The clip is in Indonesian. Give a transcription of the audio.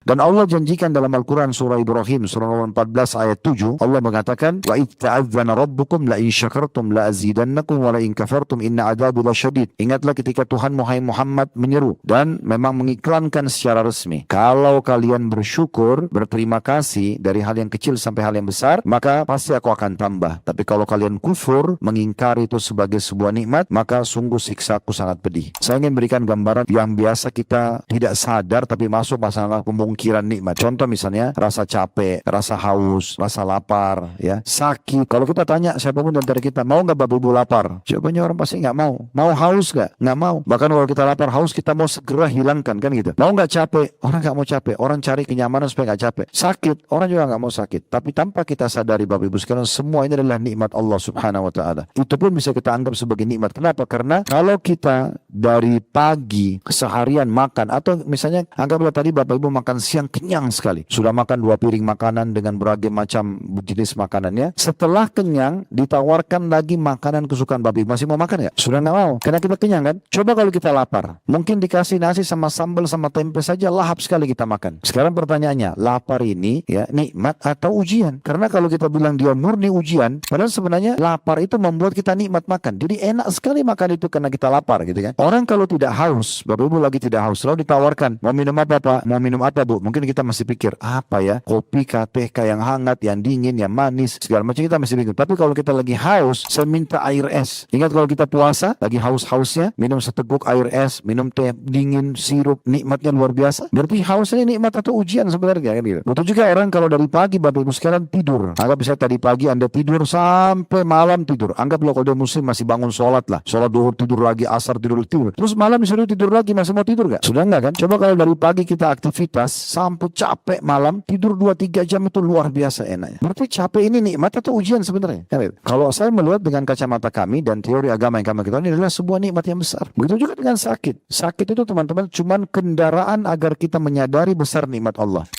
Dan Allah janjikan dalam Al-Quran surah Ibrahim surah 14 ayat 7, Allah mengatakan, wa idh ta'adzana rabbukum la in syakartum la azidannakum wa la in kafartum inna adzabi lasyadid. Ingatlah ketika Tuhan Muhammad menyeru dan memang mengiklankan secara resmi, kalau kalian bersyukur, berterima kasih dari hal yang kecil sampai hal yang besar, maka pasti aku akan tambah. Tapi kalau kalian kufur, mengingkari itu sebagai sebuah nikmat, maka sungguh siksaku sangat pedih. Saya ingin berikan gambaran yang biasa kita tidak sadar tapi masuk masalah pemungkiran nikmat. Contoh misalnya rasa capek, rasa haus, rasa lapar, ya, sakit. Kalau kita tanya siapapun di antara kita, mau nggak Bapak Ibu lapar? Jawabannya orang pasti nggak mau. Mau haus nggak? Nggak mau. Bahkan kalau kita lapar haus, kita mau segera hilangkan, kan gitu. Mau nggak capek? Orang nggak mau capek. Orang cari kenyamanan supaya nggak capek. Sakit, orang juga nggak mau sakit. Tapi tanpa kita sadari Bapak Ibu sekalian, semua ini adalah nikmat Allah Subhanahu Wa Taala. Itu pun bisa kita anggap sebagai nikmat. Kenapa? Karena kalau kita dari pagi seharian makan, atau misalnya anggaplah tadi Bapak Ibu makan siang kenyang sekali, sudah makan 2 piring makanan dengan berbagai macam jenis makanannya. Setelah kenyang ditawarkan lagi makanan kesukaan Bapak Ibu, masih mau makan nggak? Sudah nggak mau, karena kita kenyang kan. Coba kalau kita lapar, mungkin dikasih nasi sama sambal sama tempe saja lahap sekali kita makan. Sekarang pertanyaannya, lapar ini ya nikmat atau ujian? Karena kalau kita bilang dia murni ujian, padahal sebenarnya lapar itu membuat kita nikmat makan. Jadi enak sekali makan itu karena kita lapar gitu kan. Orang kalau tidak haus, Bapak Ibu lagi tidak haus, lalu ditawarkan, mau minum apa Pak? Mau minum apa Bu? Mungkin kita masih pikir, apa ya? Kopi, teh, yang hangat, yang dingin, yang manis, segala macam kita masih pikir. Tapi kalau kita lagi haus, saya minta air es. Ingat kalau kita puasa, lagi haus-hausnya, minum seteguk air es, minum teh dingin, sirup, nikmatnya luar biasa. Berarti haus ini nikmat atau ujian sebenarnya kan gitu. Betul juga orang kalau dari pagi Bapak Ibu sekalian tidur. Anggap bisa tadi pagi Anda tidur sampai malam tidur. Anggap kalau dia muslim masih bangun sholat lah. Sholat duhur tidur lagi, asar tidur. Terus malam disuruh tidur lagi, masih mau tidur gak? Sudah enggak kan? Coba kalau dari pagi kita aktivitas sampai capek malam, tidur 2-3 jam itu luar biasa enaknya. Berarti capek ini nikmat atau ujian sebenarnya? Kalau saya melihat dengan kacamata kami dan teori agama yang kami ketahui, ini adalah sebuah nikmat yang besar. Begitu juga dengan sakit. Sakit itu teman-teman cuman kendaraan agar kita menyadari besar nikmat Allah.